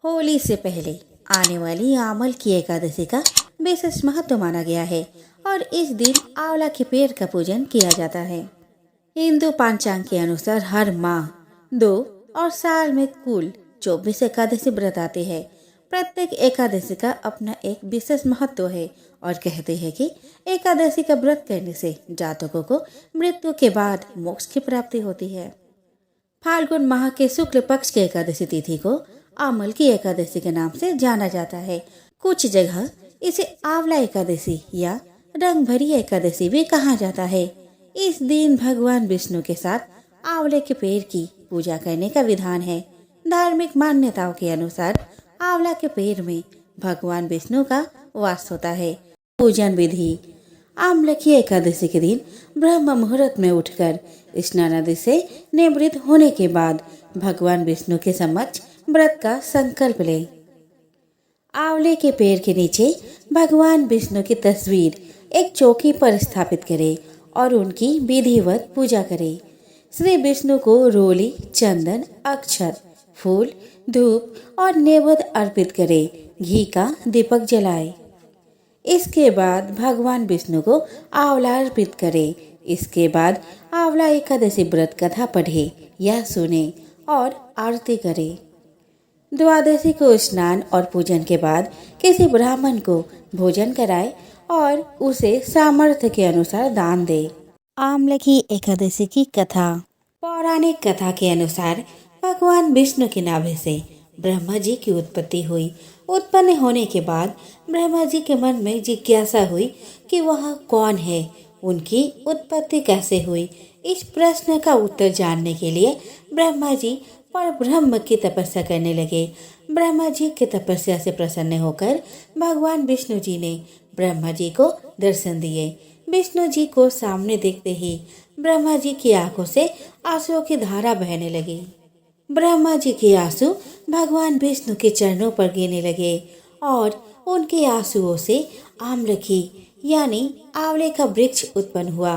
होली से पहले आने वाली आमल की एकादशी का विशेष महत्व माना गया है और इस दिन आंवला के पेड़ का पूजन किया जाता है। हिंदू पंचांग के अनुसार हर माह 2 और साल में कुल 24 एकादशी व्रत आते हैं। प्रत्येक एकादशी का अपना एक विशेष महत्व है और कहते हैं कि एकादशी का व्रत करने से जातकों को मृत्यु के बाद मोक्ष की प्राप्ति होती है। फाल्गुन माह के शुक्ल पक्ष की एकादशी तिथि को आमल की एकादशी के नाम से जाना जाता है। कुछ जगह इसे आंवला एकादशी या रंग भरी एकादशी भी कहा जाता है। इस दिन भगवान विष्णु के साथ आंवले के पेड़ की पूजा करने का विधान है। धार्मिक मान्यताओं के अनुसार आंवला के पेड़ में भगवान विष्णु का वास होता है। पूजन विधि: आंवला की एकादशी के दिन ब्रह्म मुहूर्त में उठकर स्नान आदि से निवृत्त होने के बाद भगवान विष्णु के समक्ष व्रत का संकल्प लें। आंवले के पेड़ के नीचे भगवान विष्णु की तस्वीर एक चौकी पर स्थापित करें और उनकी विधिवत पूजा करें। श्री विष्णु को रोली, चंदन, अक्षत, फूल, धूप और नैवेद्य अर्पित करें। घी का दीपक जलाएं। इसके बाद भगवान विष्णु को आंवला अर्पित करें। इसके बाद आंवला एकादशी व्रत कथा पढ़े या सुने और आरती करें। द्वादशी को स्नान और पूजन के बाद किसी ब्राह्मण को भोजन कराए और उसे सामर्थ्य के अनुसार दान दे। आंवला की एकादशी की कथा: पौराणिक कथा के अनुसार भगवान विष्णु के नाभि से ब्रह्मा जी की उत्पत्ति हुई। उत्पन्न होने के बाद ब्रह्मा जी के मन में जिज्ञासा हुई कि वह कौन है, उनकी उत्पत्ति कैसे हुई। इस प्रश्न का उत्तर जानने के लिए ब्रह्मा जी पर ब्रह्म की तपस्या करने लगे। ब्रह्मा जी की तपस्या से प्रसन्न होकर भगवान विष्णु जी ने ब्रह्मा जी को दर्शन दिए। विष्णु जी को सामने देखते ही ब्रह्मा जी की आंखों से आंसुओं की धारा बहने लगी। ब्रह्मा जी के आंसू भगवान विष्णु के चरणों पर गिरने लगे और उनके आंसुओं से आम्रखी यानी आंवले का वृक्ष उत्पन्न हुआ।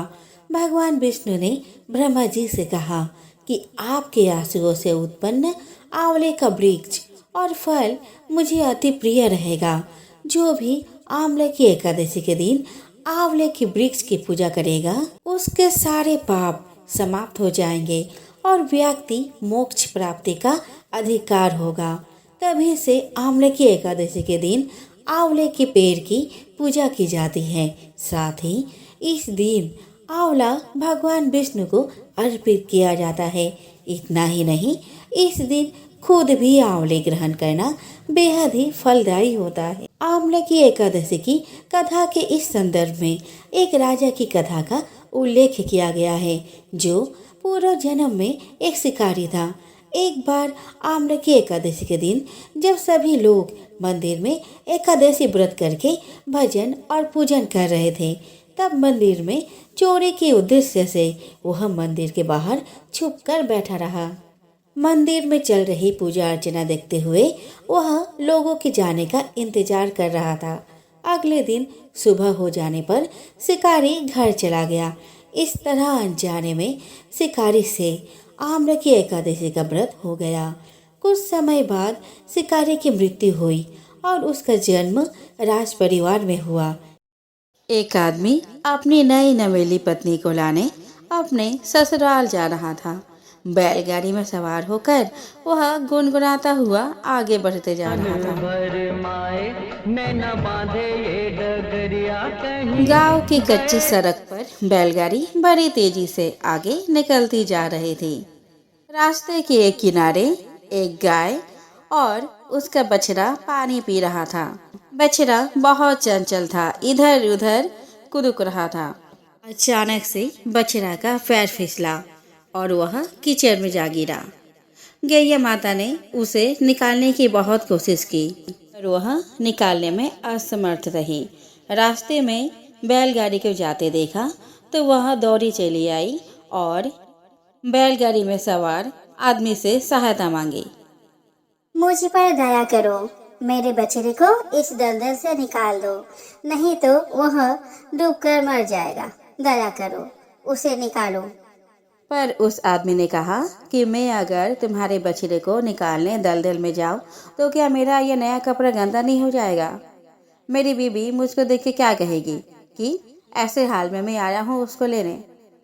भगवान विष्णु ने ब्रह्मा जी से कहा कि आपके आंसुओं से उत्पन्न आंवले का वृक्ष और फल मुझे अति प्रिय रहेगा। जो भी आंवले की एकादशी के दिन आंवले के वृक्ष की पूजा करेगा उसके सारे पाप समाप्त हो जाएंगे और व्यक्ति मोक्ष प्राप्ति का अधिकार होगा। तभी से आंवले की एकादशी के दिन आंवले के पेड़ की पूजा की जाती है। साथ ही इस दिन आंवला भगवान विष्णु को अर्पित किया जाता है। इतना ही नहीं, इस दिन खुद भी आंवले ग्रहण करना बेहद ही फलदायी होता है। आंवले की एकादशी की कथा के इस संदर्भ में एक राजा की कथा का उल्लेख किया गया है जो पूर्व जन्म में एक शिकारी था। एक बार आंवले की एकादशी के दिन जब सभी लोग मंदिर में एकादशी व्रत करके भजन और पूजन कर रहे थे, तब मंदिर में चोरी के उद्देश्य से वह मंदिर के बाहर छुपकर बैठा रहा। मंदिर में चल रही पूजा अर्चना देखते हुए वह लोगों के जाने का इंतजार कर रहा था। अगले दिन सुबह हो जाने पर शिकारी घर चला गया। इस तरह अनजाने में शिकारी से आंवले की एकादशी का व्रत हो गया। कुछ समय बाद शिकारी की मृत्यु हुई और उसका जन्म राज परिवार में हुआ। एक आदमी अपनी नई नवेली पत्नी को लाने अपने ससुराल जा रहा था। बैलगाड़ी में सवार होकर वह गुनगुनाता हुआ आगे बढ़ते जा रहा था। गांव की कच्ची सड़क पर बैलगाड़ी बड़ी तेजी से आगे निकलती जा रही थी। रास्ते के एक किनारे एक गाय और उसका बछड़ा पानी पी रहा था। बछड़ा बहुत चंचल था, इधर उधर कुदक रहा था। अचानक से बछड़ा का पैर फिसला और वह कीचड़ में जा गिरा। गैया माता ने उसे निकालने की बहुत कोशिश की पर वह निकालने में असमर्थ रही। रास्ते में बैलगाड़ी को जाते देखा तो वह दौड़ी चली आई और बैलगाड़ी में सवार आदमी से सहायता मांगी। मुझ पर दया करो, मेरे बछड़े को इस दलदल से निकाल दो, नहीं तो वह डूबकर मर जाएगा। दया करो, उसे निकालो। पर उस आदमी ने कहा कि मैं अगर तुम्हारे बछड़े को निकालने दलदल में जाऊं तो क्या मेरा ये नया कपड़ा गंदा नहीं हो जाएगा? मेरी बीबी मुझको देख के क्या कहेगी कि ऐसे हाल में मैं आया हूँ उसको लेने,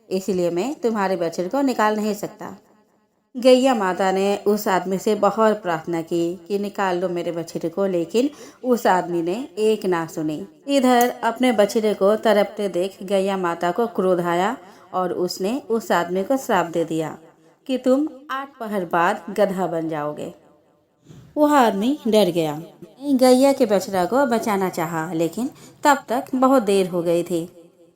इसलिए मैं तुम्हारे बछड़े को निकाल नहीं सकता। गैया माता ने उस आदमी से बहुत प्रार्थना की कि निकाल लो मेरे बछड़े को, लेकिन उस आदमी ने एक ना सुनी। इधर अपने बछड़े को तड़पते देख गैया माता को क्रोध आया और उसने उस आदमी को श्राप दे दिया कि तुम 8 पहर बाद गधा बन जाओगे। वह आदमी डर गया, गैया के बछड़ा को बचाना चाहा, लेकिन तब तक बहुत देर हो गई थी।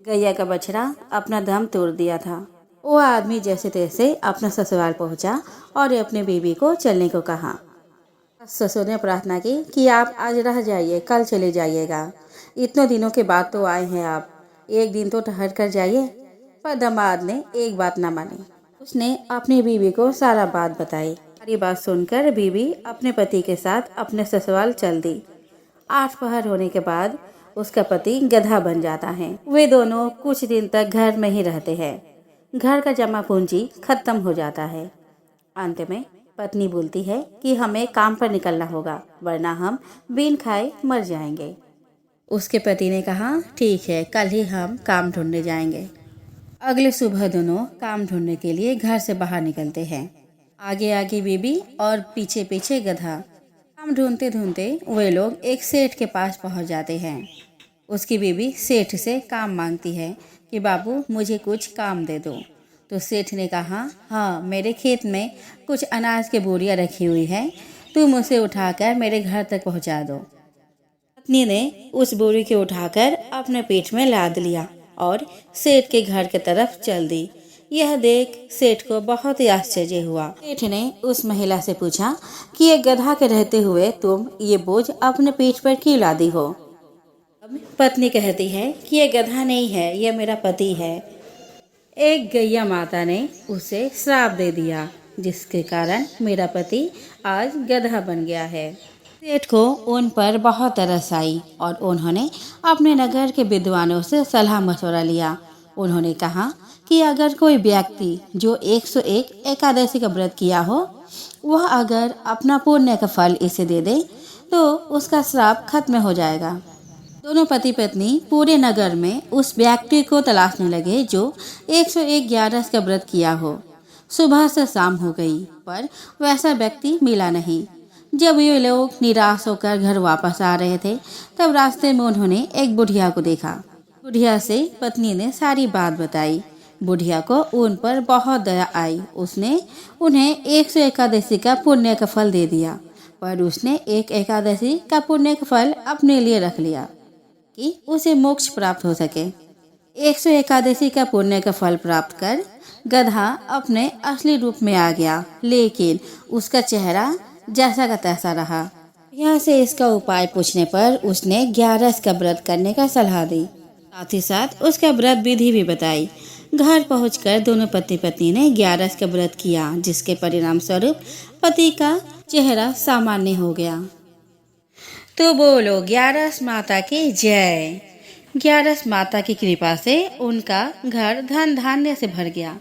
गैया का बछड़ा अपना दम तोड़ दिया था। वो आदमी जैसे तैसे अपना ससुराल पहुंचा और अपने बीबी को चलने को कहा। ससुर ने प्रार्थना की कि आप आज रह जाइए, कल चले जाइएगा। इतने दिनों के बाद तो आए हैं आप, एक दिन तो ठहर कर जाइए। पर दामाद ने एक बात न मानी। उसने अपनी बीबी को सारा बात बताई। सारी बात सुनकर बीबी अपने पति के साथ अपने ससुराल चल दी। 8 पहर होने के बाद उसका पति गधा बन जाता है। वे दोनों कुछ दिन तक घर में ही रहते हैं। घर का जमा पूंजी खत्म हो जाता है। अंत में पत्नी बोलती है कि हमें काम पर निकलना होगा, वरना हम बिन खाए मर जाएंगे। उसके पति ने कहा ठीक है, कल ही हम काम ढूंढने जाएंगे। अगले सुबह दोनों काम ढूंढने के लिए घर से बाहर निकलते हैं। आगे आगे बीबी और पीछे पीछे गधा। काम ढूंढते ढूंढते वे लोग एक सेठ के पास पहुंच जाते हैं। उसकी बीबी सेठ से काम मांगती है कि बाबू मुझे कुछ काम दे दो। तो सेठ ने कहा हाँ, मेरे खेत में कुछ अनाज की बोरियां रखी हुई है, तुम उसे उठाकर मेरे घर तक पहुंचा दो। पत्नी ने उस बोरी को उठाकर अपने पेट में लाद लिया और सेठ के घर की तरफ चल दी। यह देख सेठ को बहुत ही आश्चर्य हुआ। सेठ ने उस महिला से पूछा कि ये गधा के रहते हुए तुम ये बोझ अपने पीठ पर क्यों लादी हो? पत्नी कहती है कि ये गधा नहीं है, यह मेरा पति है। एक गैया माता ने उसे श्राप दे दिया, जिसके कारण मेरा पति आज गधा बन गया है। सेठ को उन पर बहुत तरस आई और उन्होंने अपने नगर के विद्वानों से सलाह मशवरा लिया। उन्होंने कहा कि अगर कोई व्यक्ति जो 101 एकादशी का व्रत किया हो, वह अगर अपना पुण्य का फल इसे दे दे तो उसका श्राप खत्म हो जाएगा। दोनों पति पत्नी पूरे नगर में उस व्यक्ति को तलाशने लगे जो 101 ग्यारस का व्रत किया हो। सुबह से शाम हो गई, पर वैसा व्यक्ति मिला नहीं। जब ये लोग निराश होकर घर वापस आ रहे थे, तब रास्ते में उन्होंने एक बुढ़िया को देखा। बुढ़िया से पत्नी ने सारी बात बताई। बुढ़िया को उन पर बहुत दया आई। उसने उन्हें 100 एकादशी का पुण्य का फल दे दिया, पर उसने एक एकादशी का पुण्य का फल अपने लिए रख लिया कि उसे मोक्ष प्राप्त हो सके। 100 एकादशी का पुण्य का फल प्राप्त कर गधा अपने असली रूप में आ गया, लेकिन उसका चेहरा जैसा का तैसा रहा। यहाँ से इसका उपाय पूछने पर उसने 11 का व्रत करने का सलाह दी। साथ ही साथ उसका व्रत विधि भी बताई। घर पहुंचकर दोनों पति पत्नी ने 11 का व्रत किया, जिसके परिणाम स्वरूप पति का चेहरा सामान्य हो गया। तो बोलो 11 माता की जय। 11 माता की कृपा से उनका घर धन धान्य से भर गया।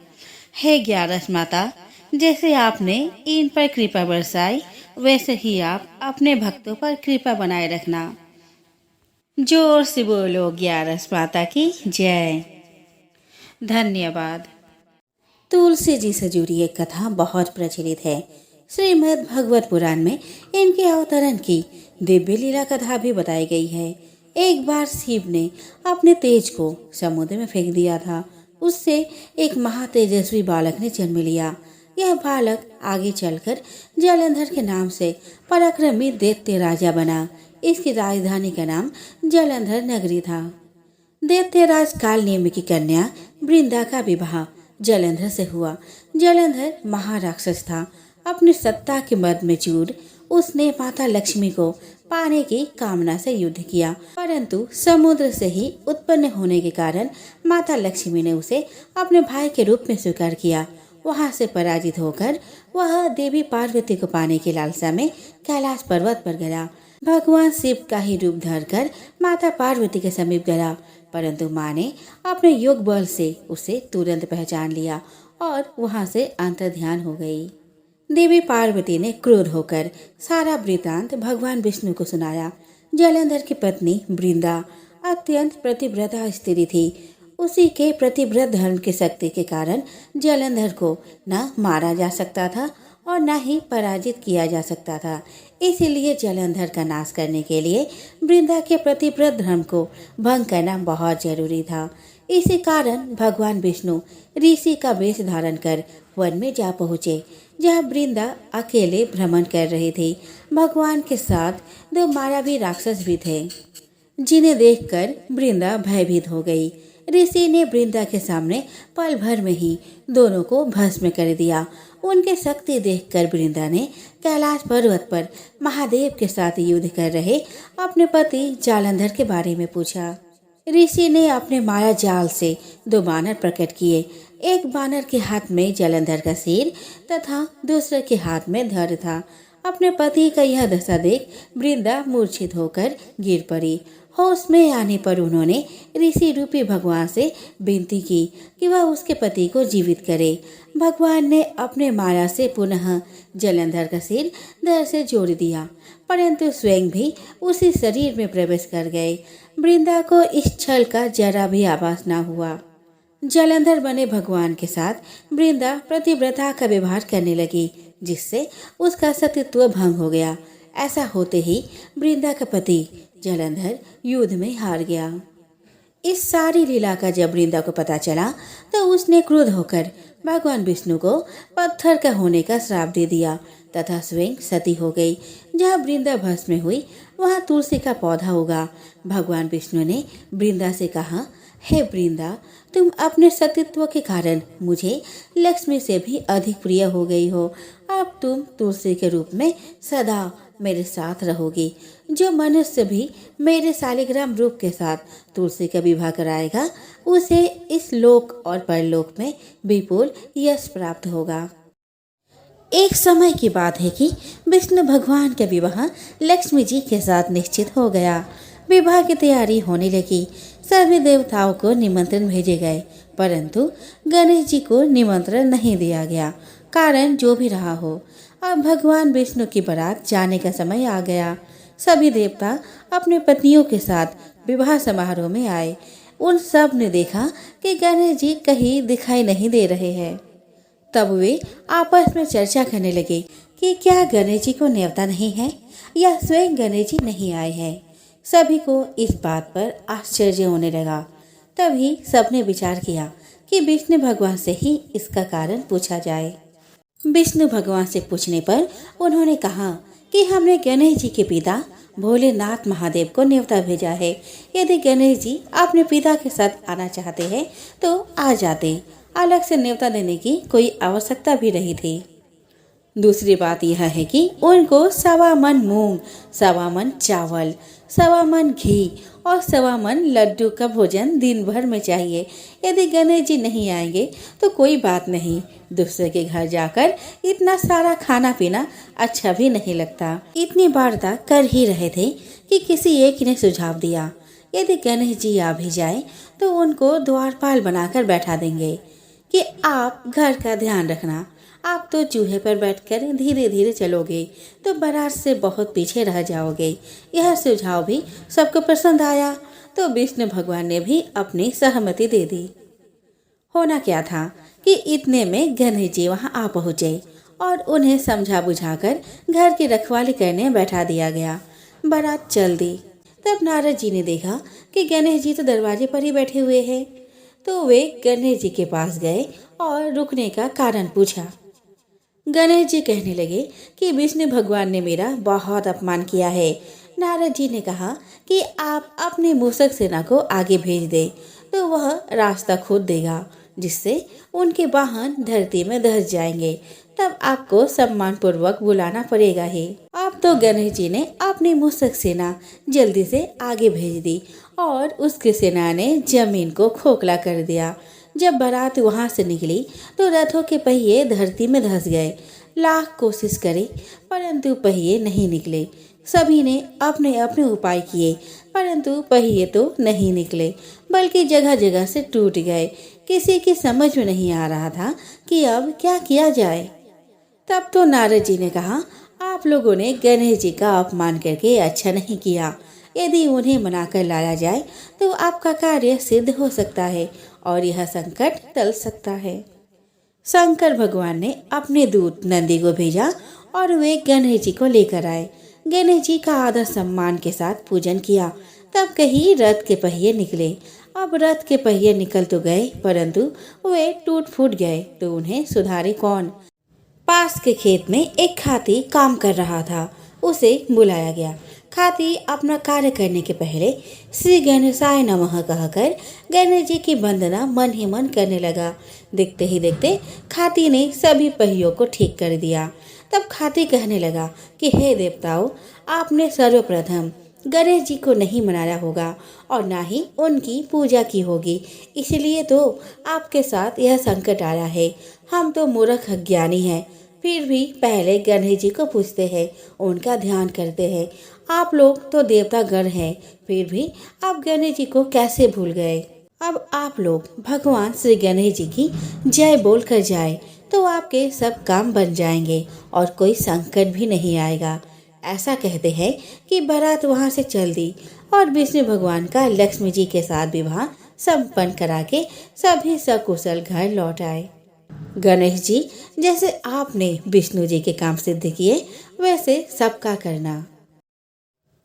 हे 11 माता, जैसे आपने इन पर कृपा बरसाई, वैसे ही आप अपने भक्तों पर कृपा बनाए रखना। जोर से बोलो 11 माता की जय। धन्यवाद। तुलसी जी से जुड़ी एक कथा बहुत प्रचलित है। श्रीमद् भगवत पुराण में इनके अवतरण की दिव्य लीला कथा भी बताई गई है। एक बार शिव ने अपने तेज को समुद्र में फेंक दिया था। उससे एक महातेजस्वी बालक ने जन्म लिया। यह बालक आगे चलकर जलंधर के नाम से पराक्रमी दैत्य राजा बना। इसकी राजधानी का नाम जलंधर नगरी था। दैत्यराज कालनेमि की कन्या वृंदा का विवाह जलंधर से हुआ। जलंधर महाराक्षस था। अपनी सत्ता के मद में चूर उसने माता लक्ष्मी को पाने की कामना से युद्ध किया, परंतु समुद्र से ही उत्पन्न होने के कारण माता लक्ष्मी ने उसे अपने भाई के रूप में स्वीकार किया। वहां से पराजित होकर वह देवी पार्वती को पाने की लालसा में कैलाश पर्वत पर गया। भगवान शिव का ही रूप धरकर माता पार्वती के समीप गया, परंतु माँ ने अपने योग बल से उसे तुरंत पहचान लिया और वहां से अंतर्ध्यान हो गई। देवी पार्वती ने क्रुद्ध होकर सारा वृतांत भगवान विष्णु को सुनाया। जलंधर की पत्नी वृंदा अत्यंत प्रतिव्रता स्त्री थी। उसी के प्रतिव्रत धर्म की शक्ति के कारण जलंधर को न मारा जा सकता था और न ही पराजित किया जा सकता था। इसीलिए जलंधर का नाश करने के लिए वृंदा के प्रतिव्रत धर्म को भंग करना बहुत जरूरी था। इसी कारण भगवान विष्णु ऋषि का वेश धारण कर वन में जा पहुँचे, जहाँ वृंदा अकेले भ्रमण कर रही थी। भगवान के साथ 2 मायावी राक्षस भी थे, जिन्हें देखकर वृंदा भयभीत हो गई। ऋषि ने वृंदा के सामने पल भर में ही दोनों को भस्म कर दिया। उनकी शक्ति देखकर वृंदा ने कैलाश पर्वत पर महादेव के साथ युद्ध कर रहे अपने पति जालंधर के बारे में पूछा। ऋषि ने अपने माया जाल से 2 बानर प्रकट किए। एक बानर के हाथ में जलंधर का सिर तथा दूसरे के हाथ में धड़ था। अपने पति का यह दशा देख वृंदा मूर्छित होकर गिर पड़ी। होश में आने पर उन्होंने ऋषि रूपी भगवान से विनती की कि वह उसके पति को जीवित करे। भगवान ने अपने माया से पुनः जलंधर का सिर धड़ से जोड़ दिया, परंतु स्वयं भी उसी शरीर में प्रवेश कर गए। वृंदा को इस छल का जरा भी आभास न हुआ। जलंधर बने भगवान के साथ वृंदा प्रतिव्रता का व्यवहार करने लगी, जिससे उसका सतीत्व भंग हो गया। ऐसा होते ही वृंदा का पति जलंधर युद्ध में हार गया। इस सारी लीला का जब वृंदा को पता चला तो उसने क्रुद्ध होकर भगवान विष्णु को पत्थर का होने का श्राप दे दिया तथा स्वयं सती हो गई। जहाँ वृंदा भस्म हुई वहाँ तुलसी का पौधा उगा। भगवान विष्णु ने वृंदा से कहा, हे वृंदा, तुम अपने सतीत्व के कारण मुझे लक्ष्मी से भी अधिक प्रिय हो गई हो। अब तुम तुलसी के रूप में सदा मेरे साथ रहोगी। जो मनुष्य भी मेरे शालिग्राम रूप के साथ तुलसी का विवाह कराएगा उसे इस लोक और परलोक में विपुल यश प्राप्त होगा। एक समय की बात है कि विष्णु भगवान का विवाह लक्ष्मी जी के साथ निश्चित हो गया। विवाह की तैयारी होने लगी। सभी देवताओं को निमंत्रण भेजे गए, परंतु गणेश जी को निमंत्रण नहीं दिया गया। कारण जो भी रहा हो, अब भगवान विष्णु की बारात जाने का समय आ गया। सभी देवता अपने पत्नियों के साथ विवाह समारोह में आए। उन सब ने देखा कि गणेश जी कहीं दिखाई नहीं दे रहे हैं। तब वे आपस में चर्चा करने लगे कि क्या गणेश जी को न्योता नहीं है या स्वयं गणेश जी नहीं आए हैं। सभी को इस बात पर आश्चर्य होने लगा। तभी सबने विचार किया कि विष्णु भगवान से ही इसका कारण पूछा जाए। विष्णु भगवान से पूछने पर उन्होंने कहा कि हमने गणेश जी के पिता भोलेनाथ महादेव को न्योता भेजा है। यदि गणेश जी अपने पिता के साथ आना चाहते हैं तो आ जाते। अलग से न्योता देने की कोई आवश्यकता भी नहीं थी। दूसरी बात यह है कि उनको 1.25 मन मूंग, 1.25 मन चावल, 1.25 मन घी और 1.25 मन लड्डू का भोजन दिन भर में चाहिए। यदि गणेश जी नहीं आएंगे तो कोई बात नहीं, दूसरे के घर जाकर इतना सारा खाना पीना अच्छा भी नहीं लगता। इतनी वार्ता कर ही रहे थे कि किसी एक ने सुझाव दिया, यदि गणेश जी आ भी जाए तो उनको द्वारपाल बनाकर बैठा देंगे कि आप घर का ध्यान रखना। आप तो चूहे पर बैठकर धीरे धीरे चलोगे तो बारात से बहुत पीछे रह जाओगे। यह सुझाव भी सबको पसंद आया तो विष्णु भगवान ने भी अपनी सहमति दे दी। होना क्या था कि इतने में गणेश जी वहां आ पहुंचे और उन्हें समझा बुझाकर घर की रखवाली करने बैठा दिया गया। बारात चल दी। तब नारद जी ने देखा कि गणेश जी तो दरवाजे पर ही बैठे हुए हैं, तो वे गणेश जी के पास गए और रुकने का कारण पूछा। गणेश जी कहने लगे कि विष्णु भगवान ने मेरा बहुत अपमान किया है। नारद जी ने कहा कि आप अपने मूषक सेना को आगे भेज दें तो वह रास्ता खोद देगा, जिससे उनके वाहन धरती में धंस जाएंगे। तब आपको सम्मान पूर्वक बुलाना पड़ेगा ही। अब तो गणेश जी ने अपनी मूषक सेना जल्दी से आगे भेज दी और उसकी सेना ने जमीन को खोखला कर दिया। जब बारात वहां से निकली तो रथों के पहिए धरती में धंस गए। लाख कोशिश करी परंतु पहिए नहीं निकले। सभी ने अपने अपने उपाय किए, परंतु पहिए तो नहीं निकले, बल्कि जगह जगह से टूट गए। किसी की समझ में नहीं आ रहा था कि अब क्या किया जाए। तब तो नारद जी ने कहा, आप लोगों ने गणेश जी का अपमान करके अच्छा नहीं किया। यदि उन्हें मनाकर लाया जाए तो आपका कार्य सिद्ध हो सकता है और यह संकट टल सकता है। शंकर भगवान ने अपने दूत नंदी को भेजा और वे गणेश जी को लेकर आए। गणेश जी का आदर सम्मान के साथ पूजन किया। तब कहीं रथ के पहिए निकले। अब रथ के पहिए निकल तो गए, परंतु वे टूट फूट गए, तो उन्हें सुधारे कौन। पास के खेत में एक हाथी काम कर रहा था। उसे बुलाया गया। हाथी अपना कार्य करने के पहले श्री गणेशाय नमः कहकर गणेश जी की वंदना मन ही मन करने लगा। देखते ही देखते हाथी ने सभी पहियों को ठीक कर दिया। तब हाथी कहने लगा कि हे देवताओं, आपने सर्वप्रथम गणेश जी को नहीं मनाया होगा और ना ही उनकी पूजा की होगी, इसलिए तो आपके साथ यह संकट आया है। हम तो मूर्ख अज्ञानी हैं, फिर भी पहले गणेश जी को पूजते हैं, उनका ध्यान करते हैं। आप लोग तो देवता गण हैं, फिर भी आप गणेश जी को कैसे भूल गए। अब आप लोग भगवान श्री गणेश जी की जय बोल कर जाए तो आपके सब काम बन जाएंगे और कोई संकट भी नहीं आएगा। ऐसा कहते हैं कि बारात वहां से चल दी और विष्णु भगवान का लक्ष्मी जी के साथ विवाह संपन्न करा के सभी सकुशल घर लौट आए। गणेश जी, जैसे आपने विष्णु जी के काम सिद्ध किए, वैसे सबका करना।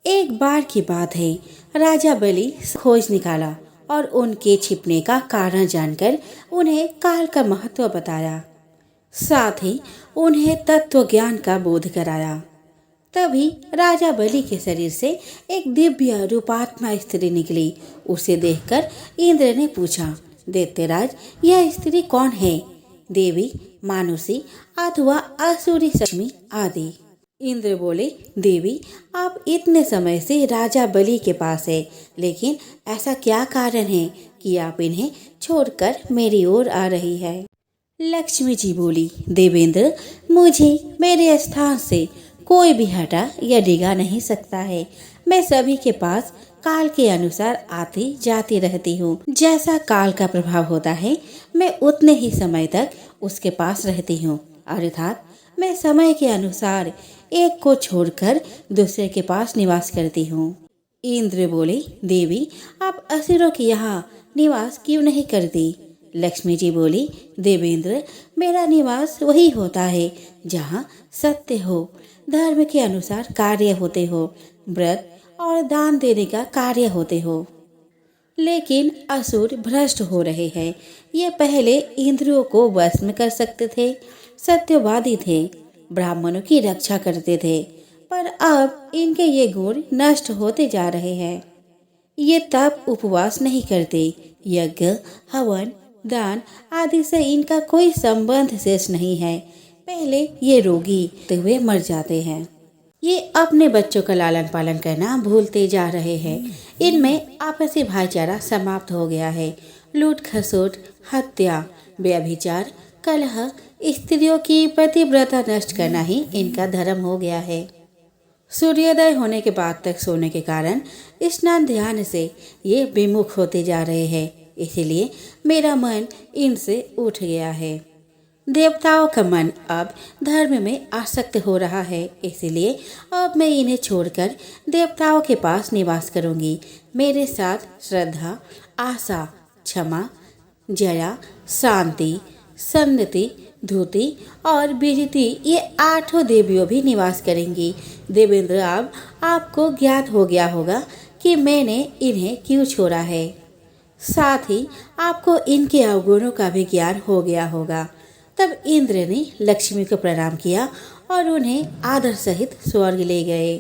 एक बार की बात है, राजा बलि खोज निकाला और उनके छिपने का कारण जानकर उन्हें काल का महत्व बताया, साथ ही उन्हें तत्व ज्ञान का बोध कराया। तभी राजा बलि के शरीर से एक दिव्य रूपात्मा स्त्री निकली। उसे देखकर इंद्र ने पूछा, दैत्यराज, यह स्त्री कौन है? देवी, मानुषी अथवा असुरी लक्ष्मी आदि। इंद्र बोले, देवी, आप इतने समय से राजा बलि के पास है, लेकिन ऐसा क्या कारण है कि आप इन्हें छोड़कर मेरी ओर आ रही है? लक्ष्मी जी बोली, देवेंद्र, मुझे मेरे स्थान से कोई भी हटा या डिगा नहीं सकता है। मैं सभी के पास काल के अनुसार आती जाती रहती हूँ। जैसा काल का प्रभाव होता है, मैं उतने ही समय तक उसके पास रहती हूँ, अर्थात मैं समय के अनुसार एक को छोड़कर दूसरे के पास निवास करती हूँ। इंद्र बोले, देवी, आप असुरों के यहाँ निवास क्यों नहीं करती? लक्ष्मी जी बोली, देवेंद्र, मेरा निवास वही होता है जहाँ सत्य हो, धर्म के अनुसार कार्य होते हो, व्रत और दान देने का कार्य होते हो। लेकिन असुर भ्रष्ट हो रहे हैं। ये पहले इंद्रियों को वश में कर सकते थे, सत्यवादी थे, ब्राह्मणों की रक्षा करते थे, पर अब इनके ये गुण नष्ट होते जा रहे हैं। ये तप उपवास नहीं करते, यज्ञ, हवन, दान आदि से इनका कोई संबंध शेष नहीं है। पहले ये रोगी तो वे मर जाते हैं। ये अपने बच्चों का लालन पालन करना भूलते जा रहे हैं। इनमें आपसी भाईचारा समाप्त हो गया है। लूट खसोट, हत्या, व्यभिचार, कलह, स्त्रियों की पतिव्रता नष्ट करना ही इनका धर्म हो गया है। सूर्योदय होने के बाद तक सोने के कारण स्नान ध्यान से ये विमुख होते जा रहे हैं। इसीलिए मेरा मन इनसे उठ गया है। देवताओं का मन अब धर्म में आसक्त हो रहा है, इसीलिए अब मैं इन्हें छोड़कर देवताओं के पास निवास करूंगी। मेरे साथ श्रद्धा, आशा, क्षमा, जया, शांति, सन्नति, धूति और विजिति, ये 8 देवियों भी निवास करेंगी। देवेंद्र, अब आपको ज्ञात हो गया होगा कि मैंने इन्हें क्यों छोड़ा है। साथ ही आपको इनके अवगुणों का भी ज्ञान हो गया होगा। तब इंद्र ने लक्ष्मी को प्रणाम किया और उन्हें आदर सहित स्वर्ग ले गए।